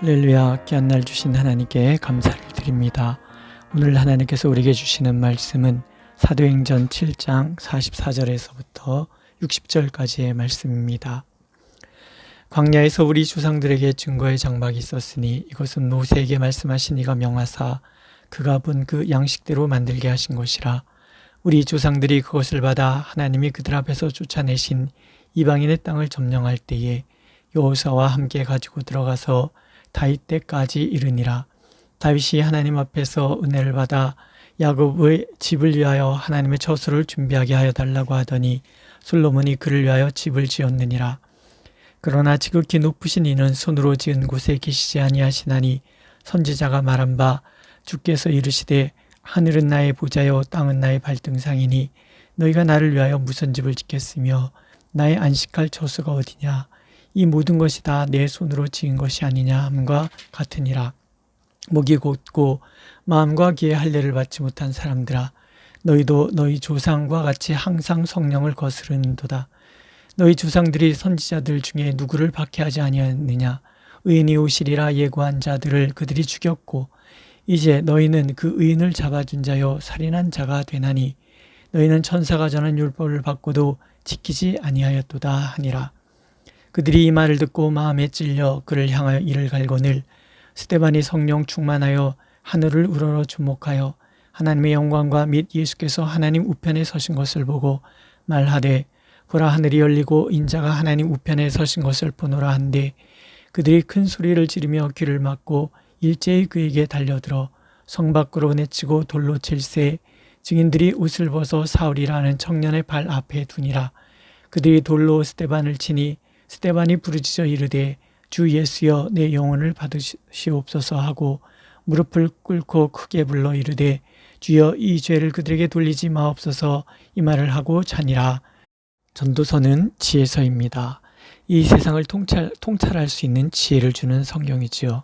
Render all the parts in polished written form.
할렐루야, 귀한 날 주신 하나님께 감사를 드립니다. 오늘 하나님께서 우리에게 주시는 말씀은 사도행전 7장 44절에서부터 60절까지의 말씀입니다. 광야에서 우리 조상들에게 증거의 장막이 있었으니 이것은 모세에게 말씀하신 이가 명하사 그가 본 그 양식대로 만들게 하신 것이라. 우리 조상들이 그것을 받아 하나님이 그들 앞에서 쫓아내신 이방인의 땅을 점령할 때에 여호수아와 함께 가지고 들어가서 다윗 때까지 이르니라. 다윗이 하나님 앞에서 은혜를 받아 야곱의 집을 위하여 하나님의 처소를 준비하게 하여 달라고 하더니 솔로몬이 그를 위하여 집을 지었느니라. 그러나 지극히 높으신 이는 손으로 지은 곳에 계시지 아니하시나니 선지자가 말한 바 주께서 이르시되 하늘은 나의 보좌요 땅은 나의 발등상이니 너희가 나를 위하여 무슨 집을 짓겠으며 나의 안식할 처소가 어디냐. 이 모든 것이 다 내 손으로 지은 것이 아니냐 함과 같으니라. 목이 곧고 마음과 귀에 할례를 받지 못한 사람들아, 너희도 너희 조상과 같이 항상 성령을 거스르는도다. 너희 조상들이 선지자들 중에 누구를 박해하지 아니하느냐. 의인이 오시리라 예고한 자들을 그들이 죽였고 이제 너희는 그 의인을 잡아준 자요 살인한 자가 되나니 너희는 천사가 전한 율법을 받고도 지키지 아니하였도다 하니라. 그들이 이 말을 듣고 마음에 찔려 그를 향하여 이를 갈거늘 스데반이 성령 충만하여 하늘을 우러러 주목하여 하나님의 영광과 및 예수께서 하나님 우편에 서신 것을 보고 말하되 보라 하늘이 열리고 인자가 하나님 우편에 서신 것을 보노라 한데 그들이 큰 소리를 지르며 귀를 막고 일제히 그에게 달려들어 성 밖으로 내치고 돌로 칠세 증인들이 옷을 벗어 사울이라는 청년의 발 앞에 두니라. 그들이 돌로 스데반을 치니 스데반이 부르짖어 이르되 주 예수여 내 영혼을 받으시옵소서 하고 무릎을 꿇고 크게 불러 이르되 주여 이 죄를 그들에게 돌리지 마옵소서 이 말을 하고 자니라. 전도서는 지혜서입니다. 이 세상을 통찰할 수 있는 지혜를 주는 성경이지요.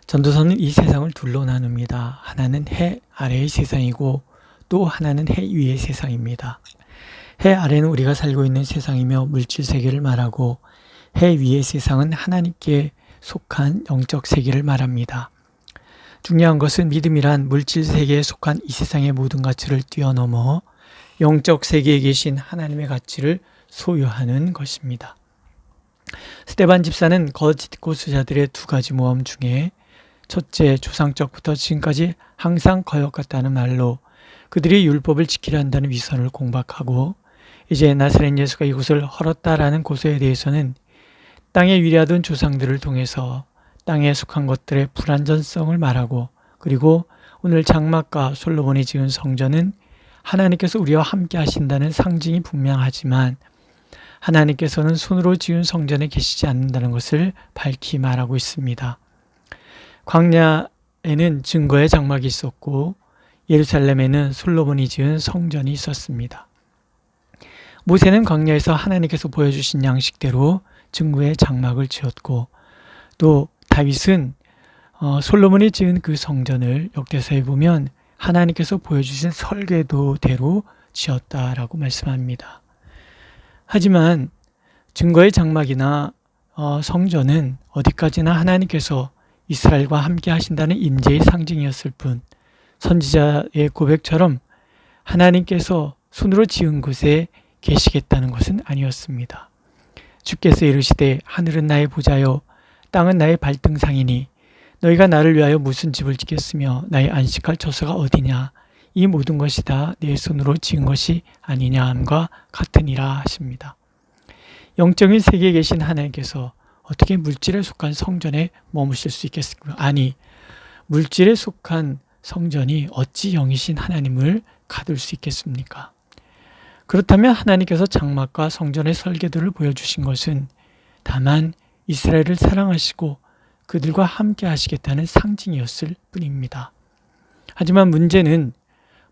전도서는 이 세상을 둘로 나눕니다. 하나는 해 아래의 세상이고 또 하나는 해 위의 세상입니다. 해 아래는 우리가 살고 있는 세상이며 물질 세계를 말하고 해 위의 세상은 하나님께 속한 영적 세계를 말합니다. 중요한 것은 믿음이란 물질 세계에 속한 이 세상의 모든 가치를 뛰어넘어 영적 세계에 계신 하나님의 가치를 소유하는 것입니다. 스데반 집사는 거짓 고수자들의 두 가지 모험 중에 첫째, 조상적부터 지금까지 항상 거역했다는 말로 그들이 율법을 지키려 한다는 위선을 공박하고 이제 나사렛 예수가 이곳을 헐었다라는 고소에 대해서는 땅에 위대하던 조상들을 통해서 땅에 속한 것들의 불완전성을 말하고 그리고 오늘 장막과 솔로몬이 지은 성전은 하나님께서 우리와 함께 하신다는 상징이 분명하지만 하나님께서는 손으로 지은 성전에 계시지 않는다는 것을 밝히 말하고 있습니다. 광야에는 증거의 장막이 있었고 예루살렘에는 솔로몬이 지은 성전이 있었습니다. 모세는 광야에서 하나님께서 보여주신 양식대로 증거의 장막을 지었고 또 다윗은 솔로몬이 지은 그 성전을 역대서에 보면 하나님께서 보여주신 설계도대로 지었다라고 말씀합니다. 하지만 증거의 장막이나 성전은 어디까지나 하나님께서 이스라엘과 함께 하신다는 임재의 상징이었을 뿐 선지자의 고백처럼 하나님께서 손으로 지은 곳에 계시겠다는 것은 아니었습니다. 주께서 이르시되 하늘은 나의 보좌요 땅은 나의 발등상이니 너희가 나를 위하여 무슨 집을 짓겠으며 나의 안식할 처소가 어디냐. 이 모든 것이 다 내 손으로 지은 것이 아니냐 함과 같으니라 하십니다. 영적인 세계에 계신 하나님께서 어떻게 물질에 속한 성전에 머무실 수 있겠습니까? 아니, 물질에 속한 성전이 어찌 영이신 하나님을 가둘 수 있겠습니까? 그렇다면 하나님께서 장막과 성전의 설계도를 보여주신 것은 다만 이스라엘을 사랑하시고 그들과 함께 하시겠다는 상징이었을 뿐입니다. 하지만 문제는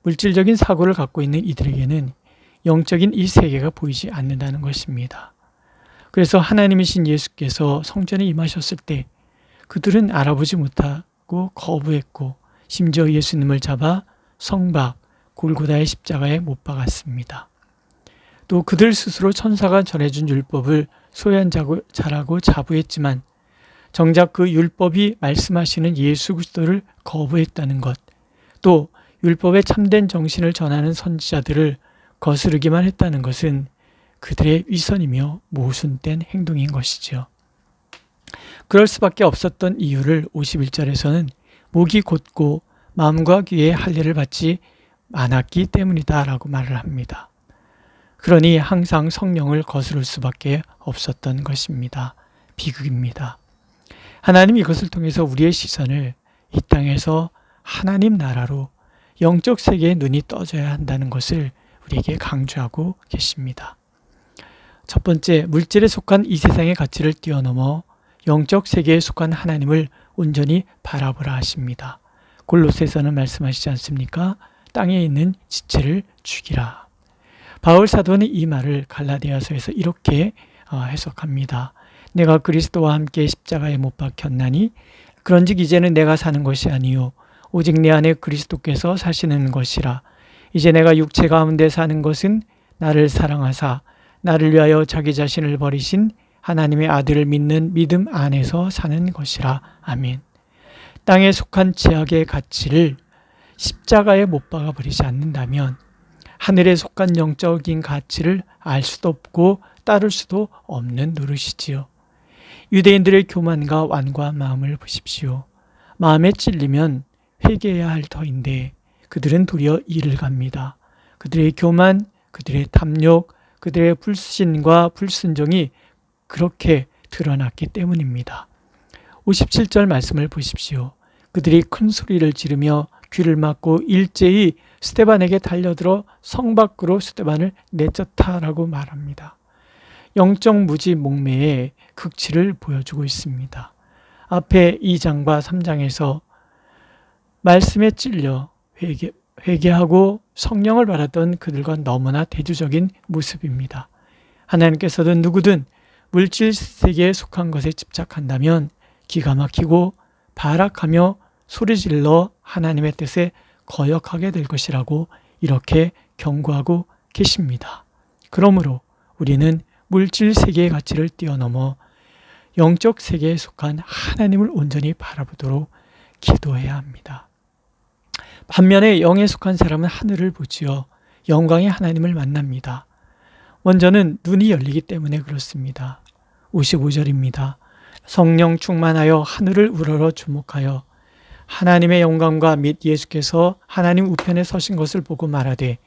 물질적인 사고를 갖고 있는 이들에게는 영적인 이 세계가 보이지 않는다는 것입니다. 그래서 하나님이신 예수께서 성전에 임하셨을 때 그들은 알아보지 못하고 거부했고 심지어 예수님을 잡아 성박, 골고다의 십자가에 못 박았습니다. 또 그들 스스로 천사가 전해준 율법을 소유한 자라고 자부했지만 정작 그 율법이 말씀하시는 예수 그리스도를 거부했다는 것, 또 율법의 참된 정신을 전하는 선지자들을 거스르기만 했다는 것은 그들의 위선이며 모순된 행동인 것이지요. 그럴 수밖에 없었던 이유를 51절에서는 목이 곧고 마음과 귀에 할례를 받지 않았기 때문이다 라고 말을 합니다. 그러니 항상 성령을 거스를 수밖에 없었던 것입니다. 비극입니다. 하나님 이것을 통해서 우리의 시선을 이 땅에서 하나님 나라로 영적 세계의 눈이 떠져야 한다는 것을 우리에게 강조하고 계십니다. 첫 번째, 물질에 속한 이 세상의 가치를 뛰어넘어 영적 세계에 속한 하나님을 온전히 바라보라 하십니다. 골로새서는 말씀하시지 않습니까? 땅에 있는 지체를 죽이라. 바울 사도는 이 말을 갈라디아서에서 이렇게 해석합니다. 내가 그리스도와 함께 십자가에 못 박혔나니 그런즉 이제는 내가 사는 것이 아니요 오직 내 안에 그리스도께서 사시는 것이라. 이제 내가 육체 가운데 사는 것은 나를 사랑하사 나를 위하여 자기 자신을 버리신 하나님의 아들을 믿는 믿음 안에서 사는 것이라. 아멘. 땅에 속한 죄악의 가치를 십자가에 못 박아 버리지 않는다면 하늘에 속한 영적인 가치를 알 수도 없고 따를 수도 없는 노릇이지요. 유대인들의 교만과 완고한 마음을 보십시오. 마음에 찔리면 회개해야 할 터인데 그들은 도리어 이를 갑니다. 그들의 교만, 그들의 탐욕, 그들의 불신과 불순종이 그렇게 드러났기 때문입니다. 57절 말씀을 보십시오. 그들이 큰 소리를 지르며 귀를 막고 일제히 스데반에게 달려들어 성 밖으로 스데반을 내쫓다라고 말합니다. 영적 무지 목매의 극치를 보여주고 있습니다. 앞에 2장과 3장에서 말씀에 찔려 회개하고 성령을 받았던 그들과 너무나 대조적인 모습입니다. 하나님께서도 누구든 물질 세계에 속한 것에 집착한다면 기가 막히고 발악하며 소리질러 하나님의 뜻에 거역하게 될 것이라고 이렇게 경고하고 계십니다. 그러므로 우리는 물질 세계의 가치를 뛰어넘어 영적 세계에 속한 하나님을 온전히 바라보도록 기도해야 합니다. 반면에 영에 속한 사람은 하늘을 보지요. 영광의 하나님을 만납니다. 먼저는 눈이 열리기 때문에 그렇습니다. 55절입니다. 성령 충만하여 하늘을 우러러 주목하여 하나님의 영광과 및 예수께서 하나님 우편에 서신 것을 보고 말하되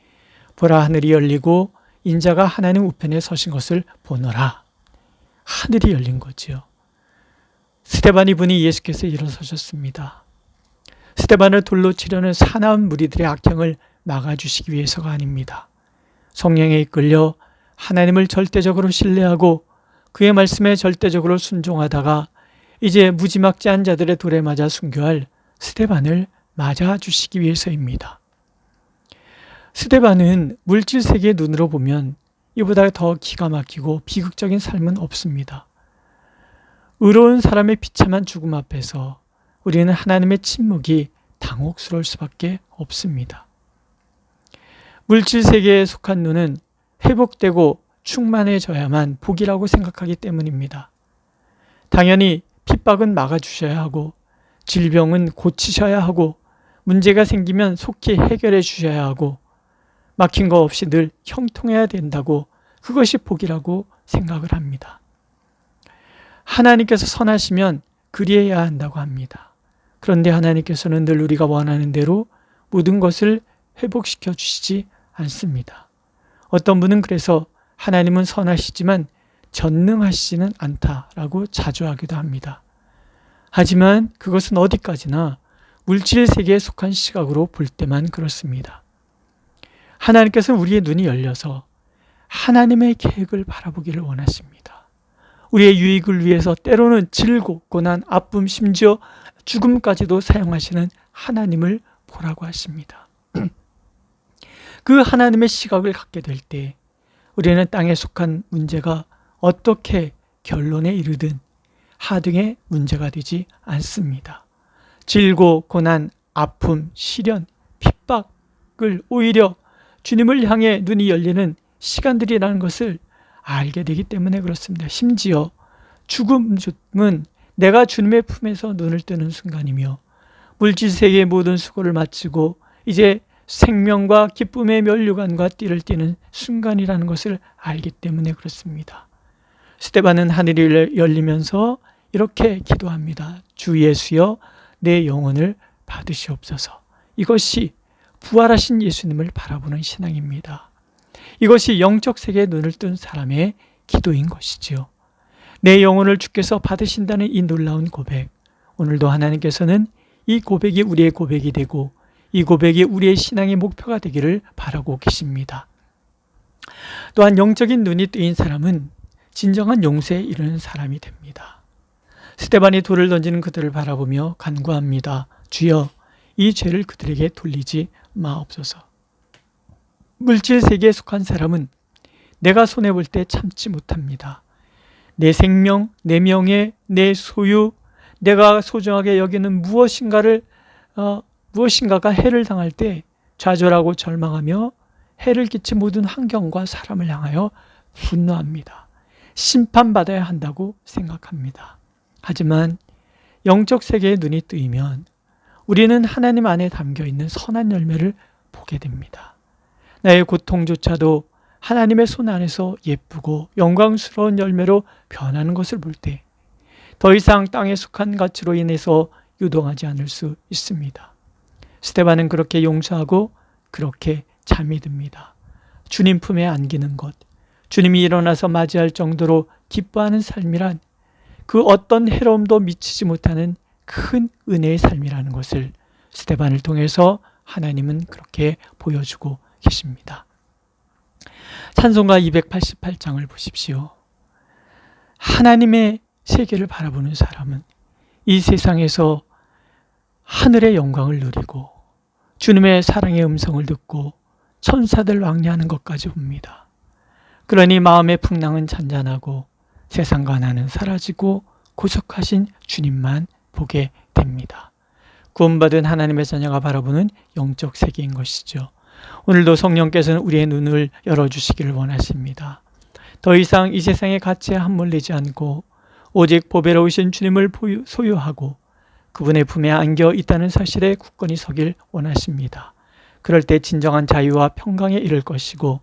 보라 하늘이 열리고 인자가 하나님 우편에 서신 것을 보노라. 하늘이 열린 거지요. 스데반이 보니 예수께서 일어서셨습니다. 스데반을 돌로 치려는 사나운 무리들의 악행을 막아주시기 위해서가 아닙니다. 성령에 이끌려 하나님을 절대적으로 신뢰하고 그의 말씀에 절대적으로 순종하다가 이제 무지막지한 자들의 돌에 맞아 순교할 스데반을 맞아주시기 위해서입니다. 스데반은 물질 세계의 눈으로 보면 이보다 더 기가 막히고 비극적인 삶은 없습니다. 의로운 사람의 비참한 죽음 앞에서 우리는 하나님의 침묵이 당혹스러울 수밖에 없습니다. 물질 세계에 속한 눈은 회복되고 충만해져야만 복이라고 생각하기 때문입니다. 당연히 핍박은 막아주셔야 하고 질병은 고치셔야 하고 문제가 생기면 속히 해결해 주셔야 하고 막힌 거 없이 늘 형통해야 된다고 그것이 복이라고 생각을 합니다. 하나님께서 선하시면 그리해야 한다고 합니다. 그런데 하나님께서는 늘 우리가 원하는 대로 모든 것을 회복시켜 주시지 않습니다. 어떤 분은 그래서 하나님은 선하시지만 전능하시지는 않다라고 자조하기도 합니다. 하지만 그것은 어디까지나 물질 세계에 속한 시각으로 볼 때만 그렇습니다. 하나님께서는 우리의 눈이 열려서 하나님의 계획을 바라보기를 원하십니다. 우리의 유익을 위해서 때로는 질고 고난, 아픔, 심지어 죽음까지도 사용하시는 하나님을 보라고 하십니다. 그 하나님의 시각을 갖게 될 때 우리는 땅에 속한 문제가 어떻게 결론에 이르든 하등의 문제가 되지 않습니다. 질고 고난, 아픔, 시련, 핍박을 오히려 주님을 향해 눈이 열리는 시간들이라는 것을 알게 되기 때문에 그렇습니다. 심지어 죽음은 내가 주님의 품에서 눈을 뜨는 순간이며 물질 세계의 모든 수고를 마치고 이제 생명과 기쁨의 면류관과 띠를 띠는 순간이라는 것을 알기 때문에 그렇습니다. 스데반은 하늘이 열리면서 이렇게 기도합니다. 주 예수여, 내 영혼을 받으시옵소서. 이것이 부활하신 예수님을 바라보는 신앙입니다. 이것이 영적 세계에 눈을 뜬 사람의 기도인 것이지요. 내 영혼을 주께서 받으신다는 이 놀라운 고백, 오늘도 하나님께서는 이 고백이 우리의 고백이 되고 이 고백이 우리의 신앙의 목표가 되기를 바라고 계십니다. 또한 영적인 눈이 뜨인 사람은 진정한 용서에 이르는 사람이 됩니다. 스데반이 돌을 던지는 그들을 바라보며 간구합니다. 주여, 이 죄를 그들에게 돌리지 마옵소서. 물질 세계에 속한 사람은 내가 손해볼 때 참지 못합니다. 내 생명, 내 명예, 내 소유, 내가 소중하게 여기는 무엇인가가 해를 당할 때 좌절하고 절망하며 해를 끼친 모든 환경과 사람을 향하여 분노합니다. 심판받아야 한다고 생각합니다. 하지만 영적 세계의 눈이 뜨이면 우리는 하나님 안에 담겨있는 선한 열매를 보게 됩니다. 나의 고통조차도 하나님의 손 안에서 예쁘고 영광스러운 열매로 변하는 것을 볼 때 더 이상 땅에 속한 가치로 인해서 유동하지 않을 수 있습니다. 스데반은 그렇게 용서하고 그렇게 잠이 듭니다. 주님 품에 안기는 것, 주님이 일어나서 맞이할 정도로 기뻐하는 삶이란 그 어떤 해로움도 미치지 못하는 큰 은혜의 삶이라는 것을 스데반을 통해서 하나님은 그렇게 보여주고 계십니다. 찬송가 288장을 보십시오. 하나님의 세계를 바라보는 사람은 이 세상에서 하늘의 영광을 누리고 주님의 사랑의 음성을 듣고 천사들 왕래하는 것까지 봅니다. 그러니 마음의 풍랑은 잔잔하고 세상과 나는 사라지고 고속하신 주님만 보게 됩니다. 구원받은 하나님의 자녀가 바라보는 영적 세계인 것이죠. 오늘도 성령께서는 우리의 눈을 열어주시기를 원하십니다. 더 이상 이 세상의 가치에 함몰리지 않고 오직 보배로우신 주님을 소유하고 그분의 품에 안겨 있다는 사실에 굳건히 서길 원하십니다. 그럴 때 진정한 자유와 평강에 이를 것이고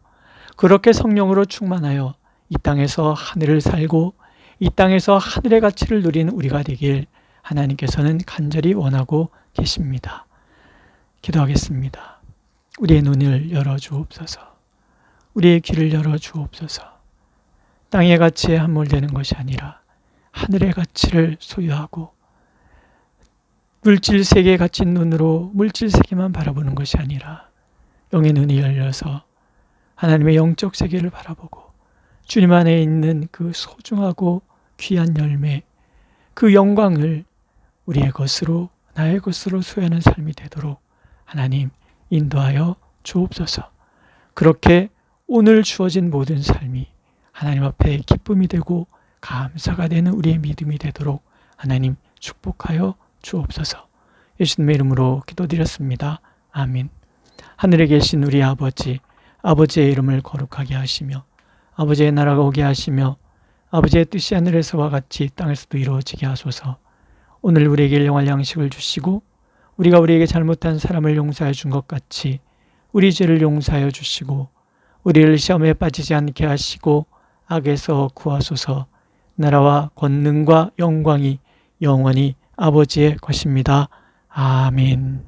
그렇게 성령으로 충만하여 이 땅에서 하늘을 살고 이 땅에서 하늘의 가치를 누리는 우리가 되길 하나님께서는 간절히 원하고 계십니다. 기도하겠습니다. 우리의 눈을 열어주옵소서. 우리의 귀를 열어주옵소서. 땅의 가치에 함몰되는 것이 아니라 하늘의 가치를 소유하고 물질 세계에 갇힌 눈으로 물질 세계만 바라보는 것이 아니라 영의 눈이 열려서 하나님의 영적 세계를 바라보고 주님 안에 있는 그 소중하고 귀한 열매, 그 영광을 우리의 것으로 나의 것으로 소유하는 삶이 되도록 하나님 인도하여 주옵소서. 그렇게 오늘 주어진 모든 삶이 하나님 앞에 기쁨이 되고 감사가 되는 우리의 믿음이 되도록 하나님 축복하여 주옵소서. 예수님의 이름으로 기도드렸습니다. 아멘. 하늘에 계신 우리 아버지, 아버지의 이름을 거룩하게 하시며 아버지의 나라가 오게 하시며 아버지의 뜻이 하늘에서와 같이 땅에서도 이루어지게 하소서. 오늘 우리에게 일용할 양식을 주시고 우리가 우리에게 잘못한 사람을 용서해 준 것 같이 우리 죄를 용서하여 주시고 우리를 시험에 빠지지 않게 하시고 악에서 구하소서. 나라와 권능과 영광이 영원히 아버지의 것입니다. 아멘.